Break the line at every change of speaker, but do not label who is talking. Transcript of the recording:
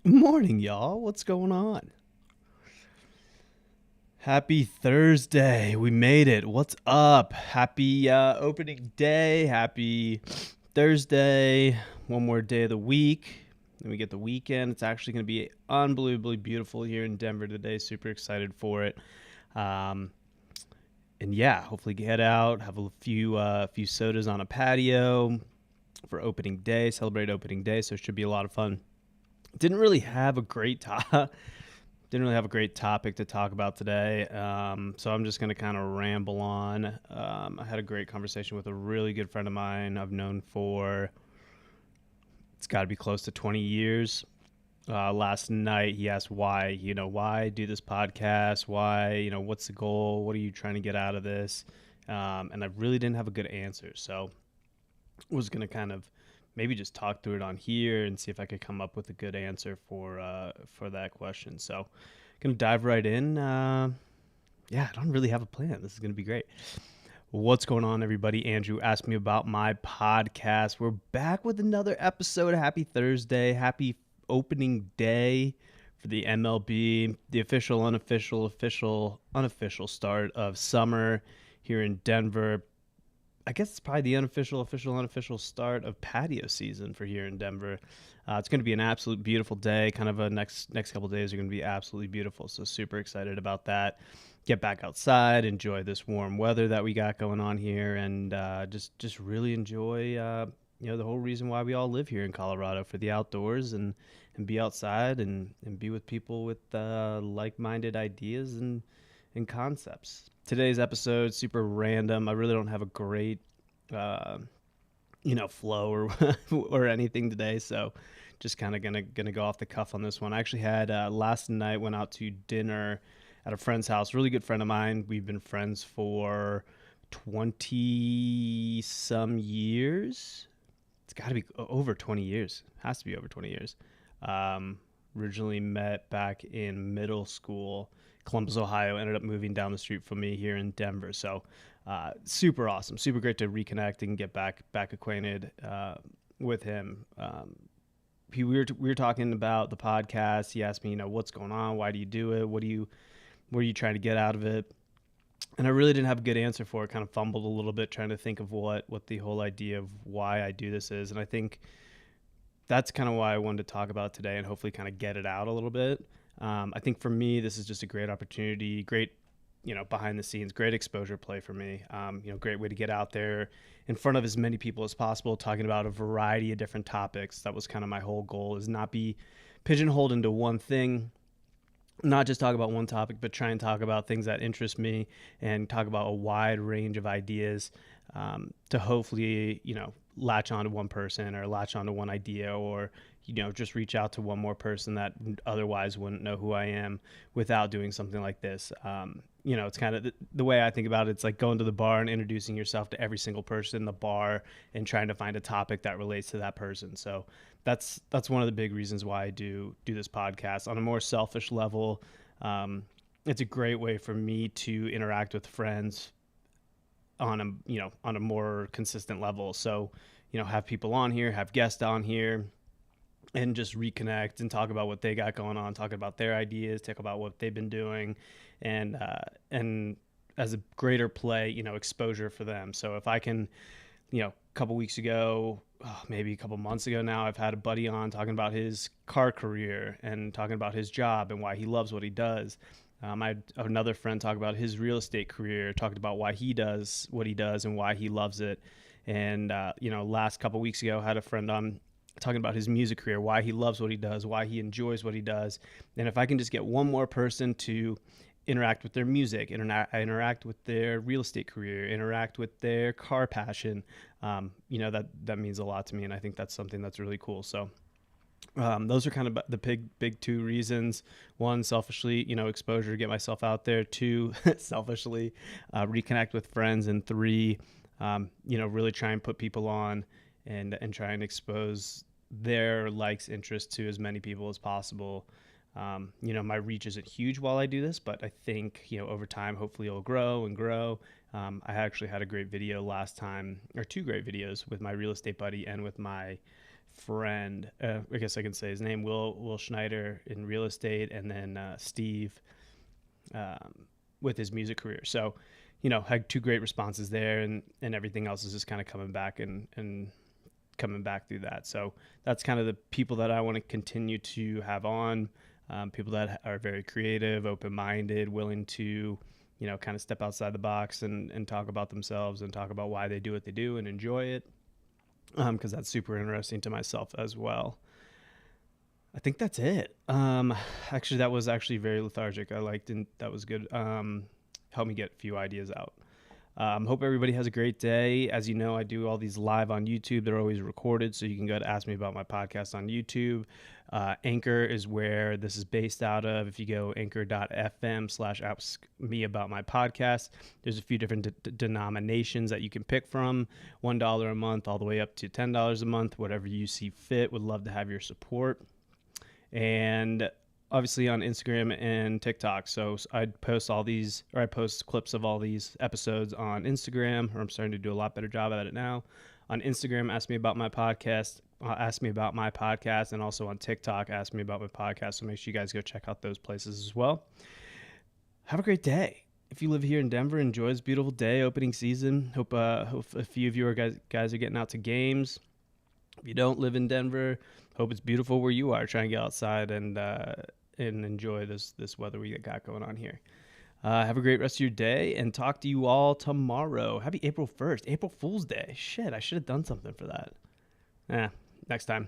Morning, y'all. What's going on? Happy Thursday. We made it. What's up? Happy opening day. Happy Thursday. One more day of the week. Then we get the weekend. It's actually going to be unbelievably beautiful here in Denver today. Super excited for it. Um, and yeah, hopefully get out, have a few sodas on a patio for opening day, celebrate opening day. So it should be a lot of fun. Didn't really have a great time. Didn't really have a great topic to talk about today, so I'm just going to kind of ramble on. I had a great conversation with a really good friend of mine I've known for, it's got to be close to 20 years. Last night, he asked why do this podcast? Why, what's the goal? What are you trying to get out of this? And I really didn't have a good answer. So I was going to kind of maybe just talk through it on here and see if I could come up with a good answer for that question. So, gonna dive right in. Yeah, I don't really have a plan. This is gonna be great. What's going on, everybody? Andrew asked me about my podcast. We're back with another episode. Happy Thursday. Happy opening day for the MLB, the official, unofficial start of summer here in Denver. I guess it's probably the unofficial start of patio season for here in Denver. It's going to be an absolute beautiful day. Kind of a next couple of days are going to be absolutely beautiful. So super excited about that. Get back outside, enjoy this warm weather that we got going on here, and just really enjoy the whole reason why we all live here in Colorado, for the outdoors and be outside and be with people with like-minded ideas and concepts. Today's episode super random. I really don't have a great uh, flow or or anything today, so just kind of gonna go off the cuff on this one. I actually had last night went out to dinner at a friend's house. Really good friend of mine. We've been friends for 20 some years. It's got to be over 20 years. Has to be over 20 years. Um, Originally met back in middle school, Columbus, Ohio. Ended up moving down the street from me here in Denver. So super awesome, super great to reconnect and get back acquainted with him. We were talking about the podcast. He asked me, what's going on? Why do you do it? What are you trying to get out of it? And I really didn't have a good answer for it. Kind of fumbled a little bit trying to think of what the whole idea of why I do this is. And I think that's kind of why I wanted to talk about today and hopefully kind of get it out a little bit. I think for me, this is just a great opportunity, great, behind the scenes, great exposure play for me. Great way to get out there in front of as many people as possible, talking about a variety of different topics. That was kind of my whole goal, is not be pigeonholed into one thing, not just talk about one topic, but try and talk about things that interest me and talk about a wide range of ideas, to hopefully, latch on to one person or latch on to one idea, or, just reach out to one more person that otherwise wouldn't know who I am without doing something like this. It's kind of the way I think about it. It's like going to the bar and introducing yourself to every single person in the bar and trying to find a topic that relates to that person. So that's one of the big reasons why I do this podcast. On a more selfish level, it's a great way for me to interact with friends on a more consistent level. So have people on here, have guests on here, and just reconnect and talk about what they got going on, talk about their ideas, talk about what they've been doing, and as a greater play, exposure for them. So if I can, a couple weeks ago, maybe a couple months ago now, I've had a buddy on talking about his car career and talking about his job and why he loves what he does. I had another friend talk about his real estate career, talked about why he does what he does and why he loves it. And, last couple weeks ago, I had a friend on talking about his music career, why he loves what he does, why he enjoys what he does. And if I can just get one more person to interact with their music, interact with their real estate career, interact with their car passion, that means a lot to me. And I think that's something that's really cool. So those are kind of the big two reasons. One, selfishly, exposure to get myself out there. Two, selfishly, reconnect with friends. And three, really try and put people on and try and expose their likes, interests to as many people as possible. My reach isn't huge while I do this, but I think, over time, hopefully it'll grow and grow. I actually had a great video last time, or two great videos with my real estate buddy and with my friend. I guess I can say his name, Will Schneider in real estate, and then Steve with his music career. So, had two great responses there, and everything else is just kind of coming back and coming back through that. So that's kind of the people that I want to continue to have on. People that are very creative, open-minded, willing to, kind of step outside the box and talk about themselves and talk about why they do what they do and enjoy it. Because that's super interesting to myself as well. I think that's it. Actually, that was actually very lethargic. I liked it. That was good. Helped me get a few ideas out. Hope everybody has a great day. As you know, I do all these live on YouTube. They're always recorded, so you can go to Ask Me About My Podcast on YouTube. Anchor is where this is based out of. If you go anchor.fm/ask me about my podcast, there's a few different denominations that you can pick from. $1 a month all the way up to $10 a month, whatever you see fit. Would love to have your support. And obviously on Instagram and TikTok. So I post clips of all these episodes on Instagram, or I'm starting to do a lot better job at it now. On Instagram, Ask Me About My Podcast, and also on TikTok, Ask Me About My Podcast. So make sure you guys go check out those places as well. Have a great day. If you live here in Denver, enjoy this beautiful day, opening season. Hope a few of you guys are getting out to games. If you don't live in Denver, hope it's beautiful where you are. Try and get outside and enjoy this weather we got going on here. Have a great rest of your day, and talk to you all tomorrow. Happy April 1st, April Fool's Day. Shit, I should have done something for that. Next time.